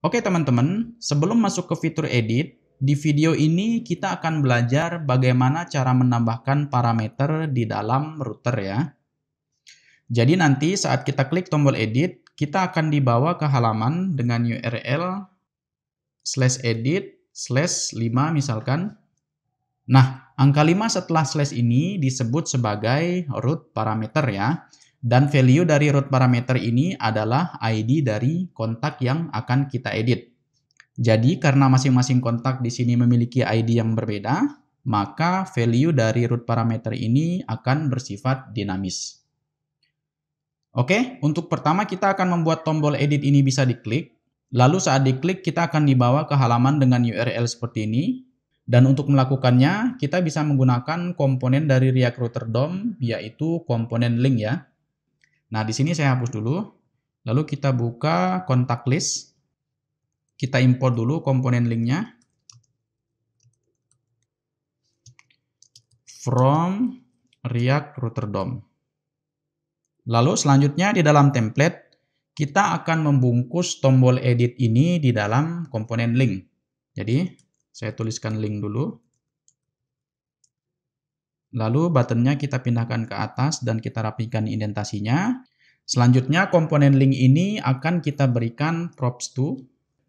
Oke teman-teman, sebelum masuk ke fitur edit, di video ini kita akan belajar bagaimana cara menambahkan parameter di dalam router ya. Jadi nanti saat kita klik tombol edit, kita akan dibawa ke halaman dengan URL /edit/5 misalkan. Nah, angka 5 setelah slash ini disebut sebagai root parameter ya. Dan value dari root parameter ini adalah ID dari kontak yang akan kita edit. Jadi karena masing-masing kontak di sini memiliki ID yang berbeda, maka value dari root parameter ini akan bersifat dinamis. Oke, untuk pertama kita akan membuat tombol edit ini bisa diklik. Lalu saat diklik kita akan dibawa ke halaman dengan URL seperti ini. Dan untuk melakukannya, kita bisa menggunakan komponen dari React Router DOM, yaitu komponen link ya. Nah, di sini saya hapus dulu. Lalu kita buka kontak list. Kita import dulu komponen linknya. From React Router DOM. Lalu selanjutnya di dalam template, kita akan membungkus tombol edit ini di dalam komponen link. Jadi, saya tuliskan link dulu. Lalu buttonnya kita pindahkan ke atas dan kita rapikan indentasinya. Selanjutnya komponen link ini akan kita berikan props to.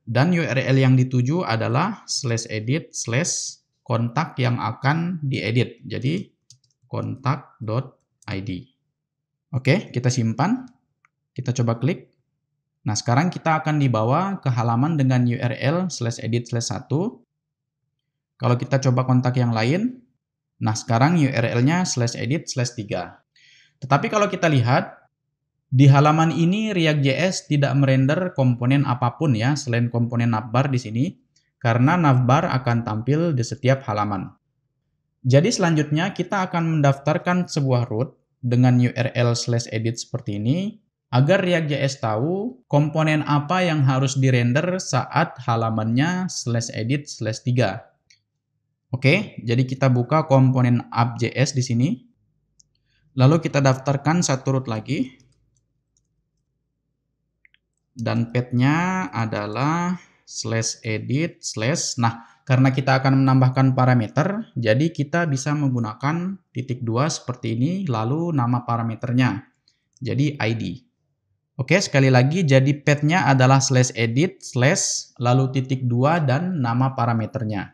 Dan URL yang dituju adalah /edit/kontak yang akan diedit. Jadi kontak.id. Oke, kita simpan. Kita coba klik. Nah, sekarang kita akan dibawa ke halaman dengan URL /edit/1. Kalau kita coba kontak yang lain, nah sekarang URL-nya /edit/3. Tetapi kalau kita lihat, di halaman ini React.js tidak merender komponen apapun ya, selain komponen navbar di sini, karena navbar akan tampil di setiap halaman. Jadi selanjutnya kita akan mendaftarkan sebuah root dengan URL /edit seperti ini, agar React.js tahu komponen apa yang harus dirender saat halamannya /edit/3. Oke, jadi kita buka komponen app.js di sini. Lalu kita daftarkan satu root lagi. Dan path-nya adalah /edit/. Nah, karena kita akan menambahkan parameter, jadi kita bisa menggunakan *2 seperti ini, lalu nama parameternya. Jadi ID. Oke, sekali lagi, jadi path-nya adalah /edit/ lalu *2 dan nama parameternya.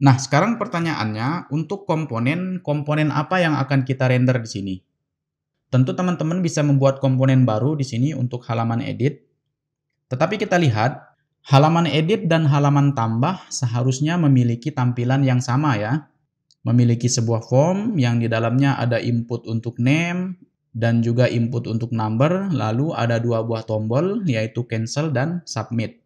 Nah, sekarang pertanyaannya, untuk komponen apa yang akan kita render di sini? Tentu teman-teman bisa membuat komponen baru di sini untuk halaman edit. Tetapi kita lihat, halaman edit dan halaman tambah seharusnya memiliki tampilan yang sama ya. Memiliki sebuah form yang di dalamnya ada input untuk name dan juga input untuk number, lalu ada dua buah tombol yaitu cancel dan submit.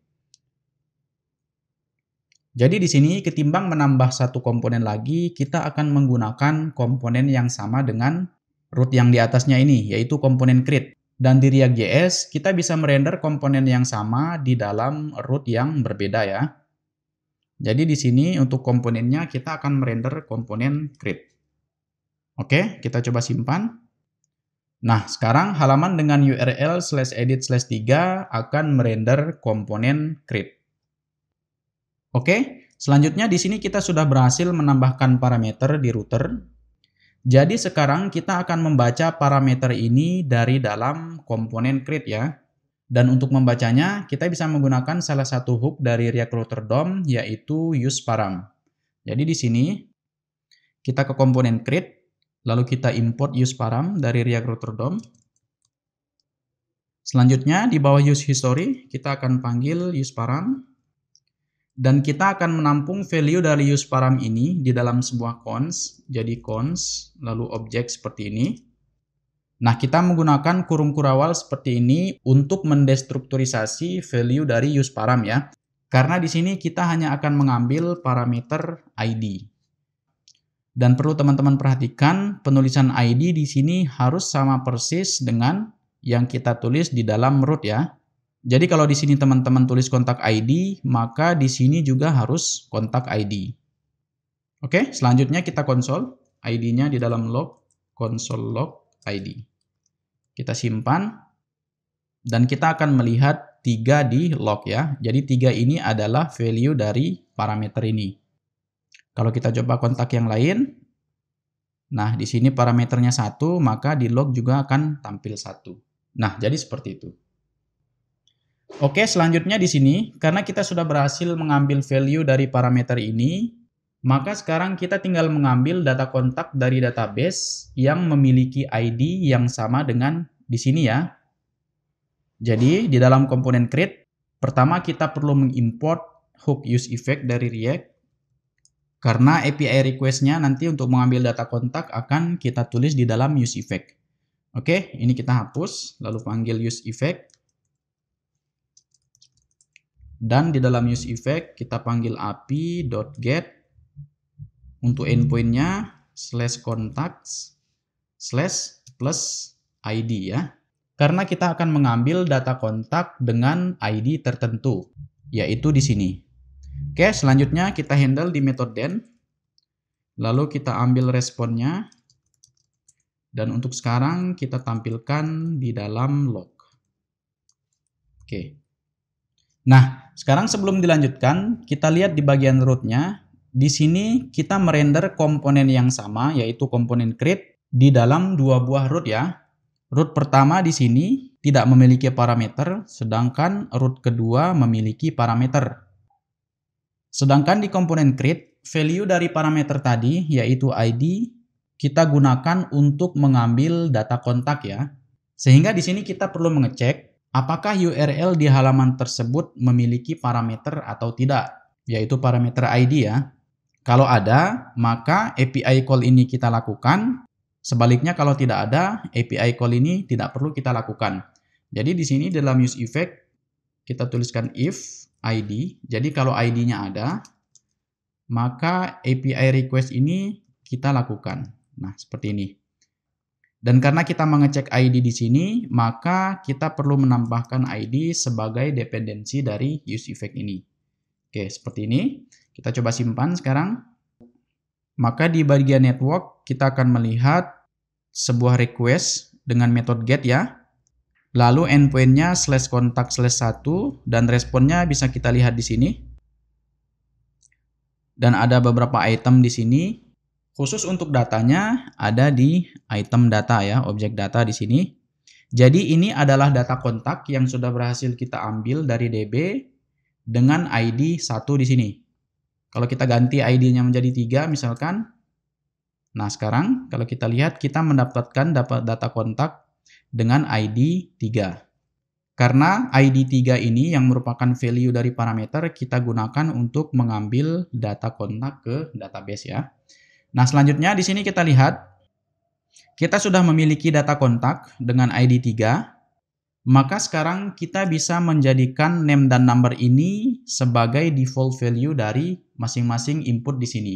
Jadi di sini ketimbang menambah satu komponen lagi, kita akan menggunakan komponen yang sama dengan root yang di atasnya ini, yaitu komponen create. Dan di React.js, kita bisa merender komponen yang sama di dalam root yang berbeda ya. Jadi di sini untuk komponennya kita akan merender komponen create. Oke, kita coba simpan. Nah, sekarang halaman dengan URL /edit/3 akan merender komponen create. Oke, selanjutnya di sini kita sudah berhasil menambahkan parameter di router. Jadi sekarang kita akan membaca parameter ini dari dalam komponen create ya. Dan untuk membacanya, kita bisa menggunakan salah satu hook dari React Router DOM, yaitu useParam. Jadi di sini, kita ke komponen create, lalu kita import useParam dari React Router DOM. Selanjutnya, di bawah useHistory, kita akan panggil useParam. Dan kita akan menampung value dari useParam ini di dalam sebuah cons. Jadi cons, lalu objek seperti ini. Nah, kita menggunakan kurung kurawal seperti ini untuk mendestrukturisasi value dari useParam ya. Karena di sini kita hanya akan mengambil parameter ID. Dan perlu teman-teman perhatikan, penulisan ID di sini harus sama persis dengan yang kita tulis di dalam root ya. Jadi kalau di sini teman-teman tulis kontak ID, maka di sini juga harus kontak ID. Oke, selanjutnya kita konsol. ID-nya di dalam log, console log ID. Kita simpan. Dan kita akan melihat 3 di log ya. Jadi 3 ini adalah value dari parameter ini. Kalau kita coba kontak yang lain, nah di sini parameternya 1, maka di log juga akan tampil 1. Nah, jadi seperti itu. Oke, selanjutnya di sini, karena kita sudah berhasil mengambil value dari parameter ini, maka sekarang kita tinggal mengambil data kontak dari database yang memiliki ID yang sama dengan di sini ya. Jadi, di dalam komponen create, pertama kita perlu mengimport hook use effect dari React. Karena API request-nya nanti untuk mengambil data kontak akan kita tulis di dalam use effect. Oke, ini kita hapus, lalu panggil use effect. Dan di dalam use effect kita panggil api.get untuk endpoint-nya /contacts /+id ya. Karena kita akan mengambil data kontak dengan ID tertentu, yaitu di sini. Oke, selanjutnya kita handle di method then. Lalu kita ambil responnya. Dan untuk sekarang kita tampilkan di dalam log. Oke. Nah, sekarang sebelum dilanjutkan, kita lihat di bagian root-nya. Di sini kita merender komponen yang sama, yaitu komponen create, di dalam dua buah root ya. Root pertama di sini tidak memiliki parameter, sedangkan root kedua memiliki parameter. Sedangkan di komponen create, value dari parameter tadi, yaitu ID, kita gunakan untuk mengambil data kontak ya. Sehingga di sini kita perlu mengecek apakah URL di halaman tersebut memiliki parameter atau tidak, yaitu parameter ID ya. Kalau ada, maka API call ini kita lakukan. Sebaliknya kalau tidak ada, API call ini tidak perlu kita lakukan. Jadi di sini dalam use effect, kita tuliskan if ID. Jadi kalau ID-nya ada, maka API request ini kita lakukan. Nah, seperti ini. Dan karena kita mengecek ID di sini, maka kita perlu menambahkan ID sebagai dependensi dari use effect ini. Oke, seperti ini. Kita coba simpan sekarang. Maka di bagian network, kita akan melihat sebuah request dengan metode get ya. Lalu endpoint-nya /contact/1 dan responnya bisa kita lihat di sini. Dan ada beberapa item di sini. Khusus untuk datanya ada di item data ya, objek data di sini. Jadi ini adalah data kontak yang sudah berhasil kita ambil dari DB dengan ID 1 di sini. Kalau kita ganti ID-nya menjadi 3 misalkan. Nah, sekarang kalau kita lihat kita mendapatkan data kontak dengan ID 3. Karena ID 3 ini yang merupakan value dari parameter kita gunakan untuk mengambil data kontak ke database ya. Nah, selanjutnya di sini kita lihat kita sudah memiliki data kontak dengan ID 3. Maka sekarang kita bisa menjadikan name dan number ini sebagai default value dari masing-masing input di sini.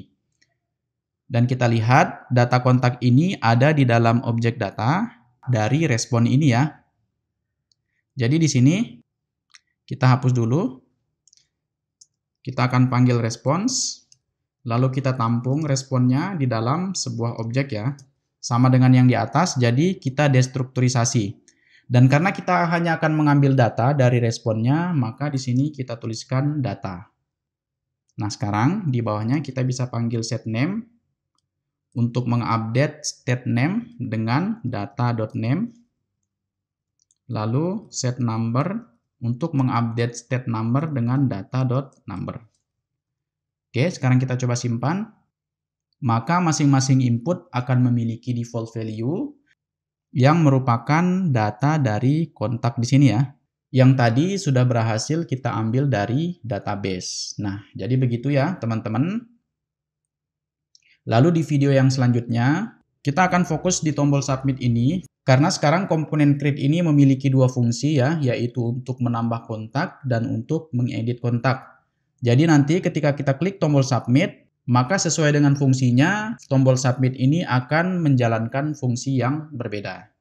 Dan kita lihat data kontak ini ada di dalam objek data dari respon ini ya. Jadi di sini kita hapus dulu. Kita akan panggil response. Lalu kita tampung responnya di dalam sebuah objek ya. Sama dengan yang di atas, jadi kita destrukturisasi. Dan karena kita hanya akan mengambil data dari responnya, maka di sini kita tuliskan data. Nah, sekarang di bawahnya kita bisa panggil setName untuk mengupdate state name dengan data.name. Lalu setNumber untuk mengupdate state number dengan data.number. Oke, sekarang kita coba simpan. Maka masing-masing input akan memiliki default value yang merupakan data dari kontak di sini ya. Yang tadi sudah berhasil kita ambil dari database. Nah, jadi begitu ya teman-teman. Lalu di video yang selanjutnya, kita akan fokus di tombol submit ini. Karena sekarang komponen create ini memiliki dua fungsi ya, yaitu untuk menambah kontak dan untuk mengedit kontak. Jadi nanti ketika kita klik tombol submit, maka sesuai dengan fungsinya, tombol submit ini akan menjalankan fungsi yang berbeda.